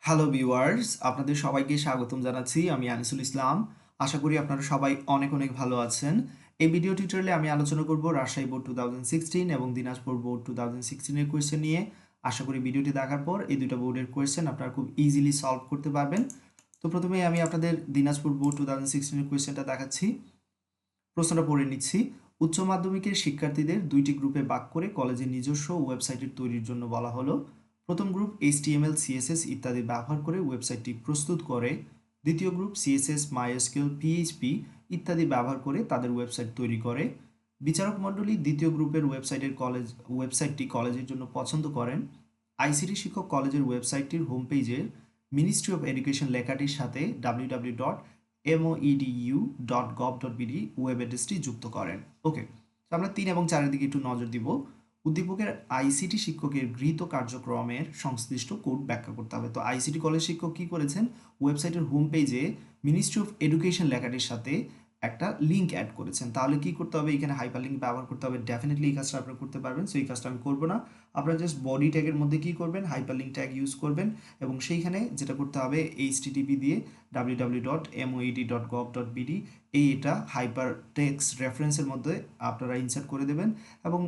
Hello viewers, আপনাদের সবাইকে স্বাগতম জানাচ্ছি। আমি আনিসুল ইসলাম। আশা করি আপনারা সবাই অনেক অনেক ভালো আছেন। এই ভিডিও টিউটোরিয়ালে আমি আলোচনা করব রাজশাহী বোর্ড 2016 এবং দিনাজপুর বোর্ড 2016 এর কোয়েশ্চেন নিয়ে। আশা করি ভিডিওটি দেখার পর এই দুটো বোর্ডের কোয়েশ্চেন আপনারা খুব ইজিলি সলভ করতে পারবেন। তো প্রথমেই আমি আপনাদের দিনাজপুর বোর্ড 2016 এর কোয়েশ্চেনটা দেখাচ্ছি। প্রশ্নটা পড়ে নিচ্ছি। উচ্চ মাধ্যমিকের শিক্ষার্থীদের দুইটি গ্রুপে ভাগ করে কলেজের নিজস্ব ওয়েবসাইটের তৈরির জন্য বলা হলো। প্রথম গ্রুপ HTML, CSS ইত্যাদি ব্যবহার করে ওয়েবসাইটটি প্রস্তুত করে। দ্বিতীয় গ্রুপ CSS, MySQL, PHP ইত্যাদি ব্যবহার করে তাদের ওয়েবসাইট তৈরি করে। বিচারক মণ্ডলী দ্বিতীয় গ্রুপের ওয়েবসাইটটি কলেজের জন্য পছন্দ করেন। আইসিটি শিক্ষক কলেজের ওয়েবসাইটটির হোম পেজের মিনিস্ট্রি অফ এডুকেশন লেখাটির সাথে www.moedu.gov.bd ওয়েব অ্যাড্রেসটি যুক্ত করেন। ওকে, তো আমরা 3 এবং 4 এর দিকে একটু নজর দিব। উদ্দীপকের আইসিটি শিক্ষকের গৃহীত কার্যক্রমের সংশ্লিষ্ট কোড ব্যাখ্যা করতে হবে। তো আইসিটি কলেজ শিক্ষক কি করেছেন, ওয়েবসাইটের হোম পেজে মিনিস্ট্রি অফ এডুকেশন লেখাটির সাথে একটা লিঙ্ক অ্যাড করেছেন। তাহলে কি করতে হবে, এখানে হাইপার লিঙ্ক ব্যবহার করতে হবে। ডেফিনেটলি এই কাজটা আপনারা করতে পারবেন। সো এই কাজটা আমি করবো না। আপনারা জাস্ট বডি ট্যাগের মধ্যে কি করবেন, হাইপার লিঙ্ক ট্যাগ ইউজ করবেন এবং সেইখানে যেটা করতে হবে এইচটিটিপি দিয়ে www.moed.gov.bd এটা হাইপার টেক্সট রেফারেন্সের মধ্যে আপনারা ইনসার্ট করে দেবেন এবং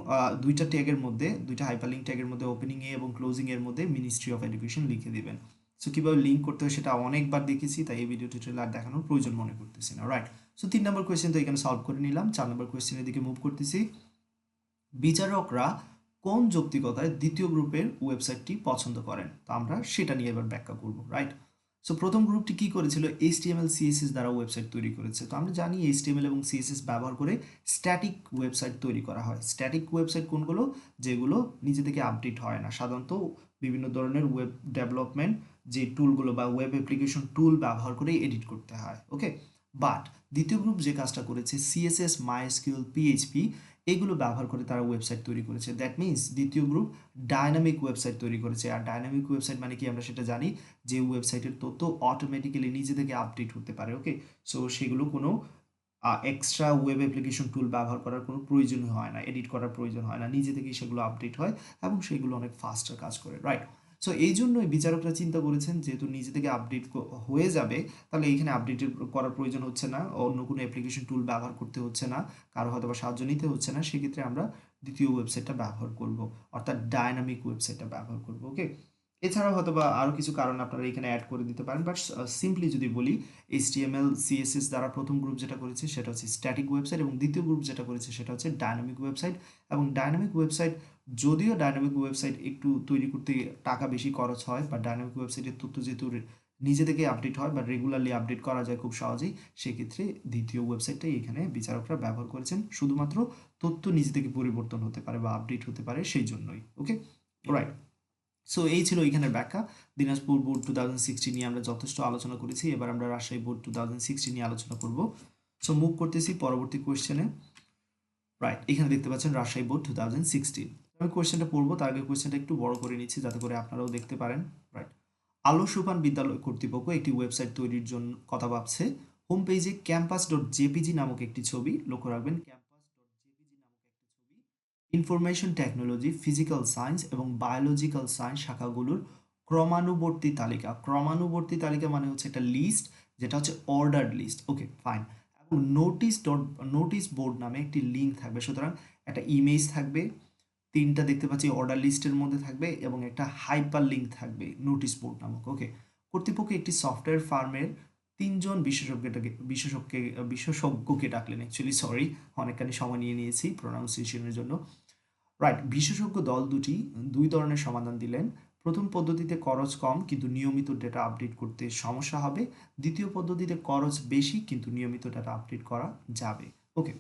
দুইটা ট্যাগের মধ্যে, দুইটা হাইপারলিঙ্ক ট্যাগের মধ্যে ওপেনিং এ এবং ক্লোজিং এর মধ্যে মিনিস্ট্রি অফ এডুকেশন লিখে দিবেন। সো কীভাবে লিঙ্ক করতে হয় সেটা অনেকবার দেখেছি, তাই এই ভিডিও টিউটোরিয়াল আর দেখানোর প্রয়োজন মনে করতেছি না। রাইট, সো 3 নম্বর কোয়েশ্চেন তো এখানে সলভ করে নিলাম। 4 নম্বর কোয়েশ্চেনের দিকে মুভ করতেছি। বিচারকরা কোন যৌক্তিকতায় দ্বিতীয় গ্রুপের ওয়েবসাইটটি পছন্দ করেন, তো আমরা সেটা নিয়ে এবার ব্যাখ্যা করব। রাইট, সো প্রথম গ্রুপটি কি করেছিল, HTML CSS দ্বারা ওয়েবসাইট তৈরি করেছে। তো আমরা জানি HTML এবং CSS ব্যবহার করে স্ট্যাটিক ওয়েবসাইট তৈরি করা হয়। স্ট্যাটিক ওয়েবসাইট কোনগুলো, যেগুলো নিজে থেকে আপডেট হয় না। সাধারণত বিভিন্ন ধরনের ওয়েব ডেভেলপমেন্ট যে টুলগুলো বা ওয়েব অ্যাপ্লিকেশন টুল ব্যবহার করে এডিট করতে হয়। ওকে, বাট দ্বিতীয় গ্রুপ যে কাজটা করেছে, CSS, MySQL, PHP এগুলো ব্যবহার করে তারা ওয়েবসাইট তৈরি করেছে। দ্যাট মিনস দ্বিতীয় গ্রুপ ডায়নামিক ওয়েবসাইট তৈরি করেছে। আর ডায়নামিক ওয়েবসাইট মানে কি আমরা সেটা জানি, যে ওয়েবসাইটের তথ্য অটোমেটিক্যালি নিজে থেকে আপডেট হতে পারে। ওকে, সো সেগুলো কোনো এক্সট্রা ওয়েব অ্যাপ্লিকেশন টুল ব্যবহার করার কোনো প্রয়োজন হয় না, এডিট করার প্রয়োজন হয় না, নিজে থেকেই সেগুলো আপডেট হয় এবং সেগুলো অনেক ফাস্টার কাজ করে। রাইট, সো এই জন্যই বিচারকরা চিন্তা করেছেন যেহেতু নিজে থেকে আপডেট হয়ে যাবে, তাহলে এইখানে আপডেট করার প্রয়োজন হচ্ছে না, অন্য কোনো অ্যাপ্লিকেশন টুল ব্যবহার করতে হচ্ছে না, কারো হয়তো বা সাহায্য নিতে হচ্ছে না। সেক্ষেত্রে আমরা দ্বিতীয় ওয়েবসাইটটা ব্যবহার করব, অর্থাৎ ডায়নামিক ওয়েবসাইটটা ব্যবহার করব। ওকে, এছাড়াও হয়তো বা আরও কিছু কারণ আপনারা এখানে অ্যাড করে দিতে পারেন, বাট সিম্পলি যদি বলি, HTML CSS দ্বারা প্রথম গ্রুপ যেটা করেছে সেটা হচ্ছে স্ট্যাটিক ওয়েবসাইট এবং দ্বিতীয় গ্রুপ যেটা করেছে সেটা হচ্ছে ডায়নামিক ওয়েবসাইট। এবং ডায়নামিক ওয়েবসাইট, যদিও ডায়নামিক ওয়েবসাইট একটু তৈরি করতে টাকা বেশি খরচ হয়, বা ডায়নামিক ওয়েবসাইটের তথ্য যেহেতু নিজে থেকে আপডেট হয় বা রেগুলারলি আপডেট করা যায় খুব সহজেই, সেক্ষেত্রে দ্বিতীয় ওয়েবসাইটটাই এখানে বিচারকরা ব্যবহার করেছেন। শুধুমাত্র তথ্য নিজে থেকে পরিবর্তন হতে পারে বা আপডেট হতে পারে সেই জন্যই। ওকে, রাইট, সো এই ছিল এখানের ব্যাখ্যা। দিনাজপুর বোর্ড 2016 নিয়ে আমরা যথেষ্ট আলোচনা করেছি। এবার আমরা রাজশাহী বোর্ড 2016 নিয়ে আলোচনা করব। সো মুভ করতেছি পরবর্তী কোয়েশ্চেনে। রাইট, এখানে দেখতে পাচ্ছেন রাজশাহী বোর্ড 2016। আমি কোয়েশ্চেনটা পড়বো, তার আগে কোয়েশ্চেনটা একটু বড় করে নিচ্ছি যাতে করে আপনারাও দেখতে পারেন। রাইট, আলো সোপান বিদ্যালয় কর্তৃপক্ষ একটি ওয়েবসাইট তৈরির জন্য কথা ভাবছে। হোম পেজে ক্যাম্পাস.jpg নামক একটি ছবি, লক্ষ্য রাখবেন ক্যাম্পাস.jpg নামক একটি ছবি, ইনফরমেশন টেকনোলজি, ফিজিক্যাল সায়েন্স এবং বায়োলজিক্যাল সায়েন্স শাখাগুলোর ক্রমানুবর্তী তালিকা। ক্রমানুবর্তী তালিকা মানে হচ্ছে একটা লিস্ট, যেটা হচ্ছে অর্ডার লিস্ট। ওকে, ফাইন। এবং নোটিশ বোর্ড নামে একটি লিঙ্ক থাকবে। সুতরাং একটা ইমেজ থাকবে, 3টা দেখতে পাচ্ছি অর্ডার লিস্টের মধ্যে থাকবে এবং একটা হাইপার লিঙ্ক থাকবে নোটিশ বোর্ড নামক। ওকে, কর্তৃপক্ষ একটি সফটওয়্যার ফার্মের 3জন বিশেষজ্ঞকে ডাকলেন। অ্যাকচুয়ালি সরি, অনেকখানি সময় নিয়ে নিয়েছি প্রোনাউন্সিয়েশনের জন্য। রাইট, বিশেষজ্ঞ দল দুই ধরনের সমাধান দিলেন। প্রথম পদ্ধতিতে খরচ কম কিন্তু নিয়মিত ডেটা আপডেট করতে সমস্যা হবে। দ্বিতীয় পদ্ধতিতে খরচ বেশি কিন্তু নিয়মিত ডেটা আপডেট করা যাবে। ওকে,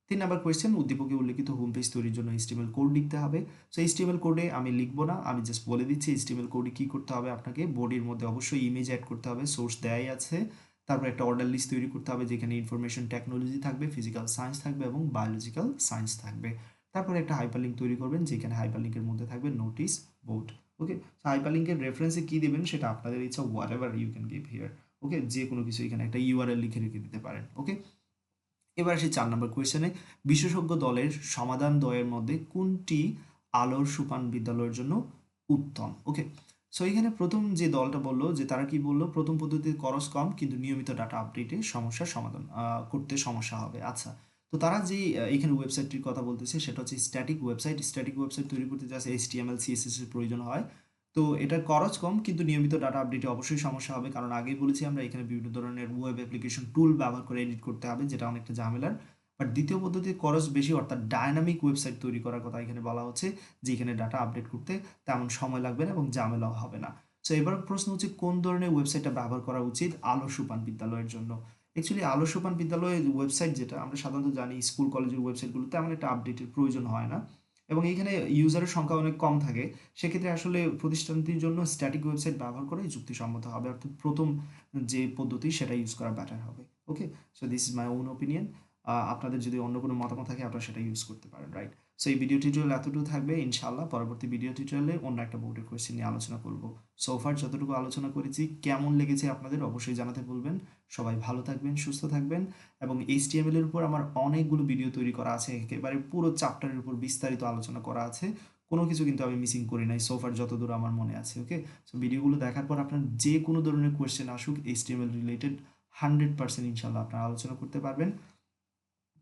3 নাম্বার কোয়েশ্চেন, উদ্দীপকে উল্লেখিত হোম পেজ তৈরির জন্য HTML কোড লিখতে হবে। সো HTML কোডে আমি লিখবো না, আমি জাস্ট বলে দিচ্ছি HTML কোডে কি করতে হবে। আপনাকে বডির মধ্যে অবশ্যই ইমেজ অ্যাড করতে হবে, সোর্স দেয়াই আছে। তারপর একটা অর্ডার লিস্ট তৈরি করতে হবে যেখানে ইনফরমেশন টেকনোলজি থাকবে, ফিজিক্যাল সায়েন্স থাকবে এবং বায়োলজিক্যাল সায়েন্স থাকবে। তারপরে একটা হাইপারলিঙ্ক তৈরি করবেন যেখানে হাইপারলিঙ্কের মধ্যে থাকবে নোটিশ বোর্ড। ওকে, সো হাইপারলিঙ্কের রেফারেন্সে কি দেবেন সেটা আপনাদের ইচ্ছা, whatever you can give here. Okay, যে কোনো কিছু এখানে একটা URL লিখে রেখে দিতে পারেন। ওকে, এবার আসি 4 নম্বর কোয়েশ্চেনে। বিশেষজ্ঞ দলের সমাধান দ্বয়ের মধ্যে কোনটি আলোর সোপান বিদ্যালয়ের জন্য উত্তম? ওকে, সো এখানে প্রথম যে দলটা বলল যে তারা কি বলল, প্রথম পদ্ধতিতে খরচ কম কিন্তু নিয়মিত ডাটা আপডেটে সমস্যার সমাধান করতে সমস্যা হবে। আচ্ছা, তো তারা যেই এখানে ওয়েবসাইটটির কথা বলতেছে সেটা হচ্ছে স্ট্যাটিক ওয়েবসাইট। স্ট্যাটিক ওয়েবসাইট তৈরি করতে জাস্ট HTML, CSS এর প্রয়োজন হয়। তো এটার খরচ কম কিন্তু নিয়মিত ডাটা আপডেটে অবশ্যই সমস্যা হবে। কারণ আগেই বলেছি আমরা এখানে বিভিন্ন ধরনের ওয়েব অ্যাপ্লিকেশন টুল ব্যবহার করে এডিট করতে হবে, যেটা অনেকটা ঝামেলার। বাট দ্বিতীয় পদ্ধতিতে খরচ বেশি, অর্থাৎ ডায়নামিক ওয়েবসাইট তৈরি করার কথা এখানে বলা হচ্ছে, যে এখানে ডাটা আপডেট করতে তেমন সময় লাগবে না এবং ঝামেলাও হবে না। সো এবার প্রশ্ন হচ্ছে কোন ধরনের ওয়েবসাইটটা ব্যবহার করা উচিত আলো সোপান বিদ্যালয়ের জন্য। অ্যাকচুয়ালি আলো সোপান বিদ্যালয়ের ওয়েবসাইট যেটা আমরা সাধারণত জানি স্কুল কলেজের ওয়েবসাইটগুলো তেমন একটা আপডেটের প্রয়োজন হয় না এবং এখানে ইউজারের সংখ্যা অনেক কম থাকে। সেক্ষেত্রে আসলে প্রতিষ্ঠানটির জন্য স্ট্যাটিক ওয়েবসাইট ব্যবহার করাই যুক্তিসম্মত হবে, অর্থাৎ প্রথম যে পদ্ধতি সেটা ইউজ করা বেটার হবে। Okay, so this is my own opinion. আপনাদের যদি অন্য কোনো মতামত থাকে আপনারা সেটা ইউজ করতে পারেন, রাইট? সো এই ভিডিও টিউটোরিয়াল এতটুকু থাকবে। ইনশাআল্লাহ পরবর্তী ভিডিও টিউটোরিয়ালে অন্য একটা বোর্ডের কোয়েশ্চেন নিয়ে আলোচনা করব। সো ফার যতটুকু আলোচনা করেছি কেমন লেগেছে আপনাদের অবশ্যই জানাতে বলবেন। সবাই ভালো থাকবেন, সুস্থ থাকবেন এবং HTML এর উপর আমার অনেকগুলো ভিডিও তৈরি করা আছে, একেবারে পুরো চ্যাপ্টারের উপর বিস্তারিত আলোচনা করা আছে। কোনো কিছু কিন্তু আমি মিসিং করি নাই সো ফার যতদূর আমার মনে আছে। ওকে, সো ভিডিওগুলো দেখার পর আপনার যে কোনো ধরনের কোয়েশ্চেন আসুক HTML রিলেটেড, 100% ইনশাআল্লাহ আপনারা আলোচনা করতে পারবেন।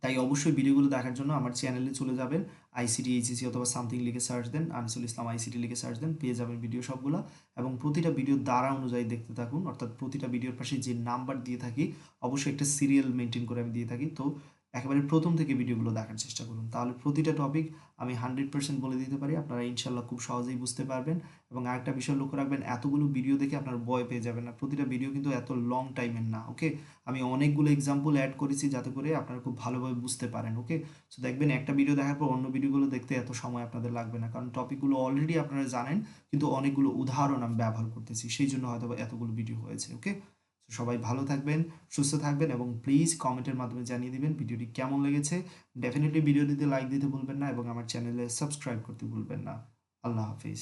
তাই অবশ্যই ভিডিওগুলো দেখার জন্য আমার চ্যানেলে চলে যাবেন। আইসিটি, এইচএসসি অথবা সামথিং লিখে সার্চ দেন, আনিসুল ইসলাম আইসিটি লিখে সার্চ দেন, পেয়ে যাবেন ভিডিও সবগুলা। এবং প্রতিটা ভিডিও দ্বারা অনুযায়ী দেখতে থাকুন, অর্থাৎ প্রতিটা ভিডিওর পাশে যে নাম্বার দিয়ে থাকি অবশ্যই একটা সিরিয়াল মেনটেন করে আমি দিয়ে থাকি। তো একেবারে প্রথম থেকে ভিডিওগুলো দেখার চেষ্টা করুন, তাহলে প্রতিটা টপিক আমি 100% বলে দিতে পারি, আপনারা ইনশাল্লাহ খুব সহজেই বুঝতে পারবেন। এবং আরেকটা বিষয় লক্ষ্য রাখবেন, এতগুলো ভিডিও দেখে আপনার ভয় পেয়ে যাবেন না, প্রতিটা ভিডিও কিন্তু এত লং টাইমের না। ওকে, আমি অনেকগুলো এক্সাম্পল অ্যাড করেছি যাতে করে আপনারা খুব ভালোভাবে বুঝতে পারেন। ওকে, সো দেখবেন একটা ভিডিও দেখার পর অন্য ভিডিওগুলো দেখতে এত সময় আপনাদের লাগবে না, কারণ টপিকগুলো অলরেডি আপনারা জানেন, কিন্তু অনেকগুলো উদাহরণ আমি ব্যবহার করতেছি, সেই জন্য হয়তো এতগুলো ভিডিও হয়েছে। ওকে, তো সবাই ভালো থাকবেন, সুস্থ থাকবেন এবং প্লিজ কমেন্টের মাধ্যমে জানিয়ে দিবেন ভিডিওটি কেমন লেগেছে। ডেফিনেটলি ভিডিওটিতে লাইক দিতে ভুলবেন না এবং আমার চ্যানেলে সাবস্ক্রাইব করতে ভুলবেন না। আল্লাহ হাফিজ।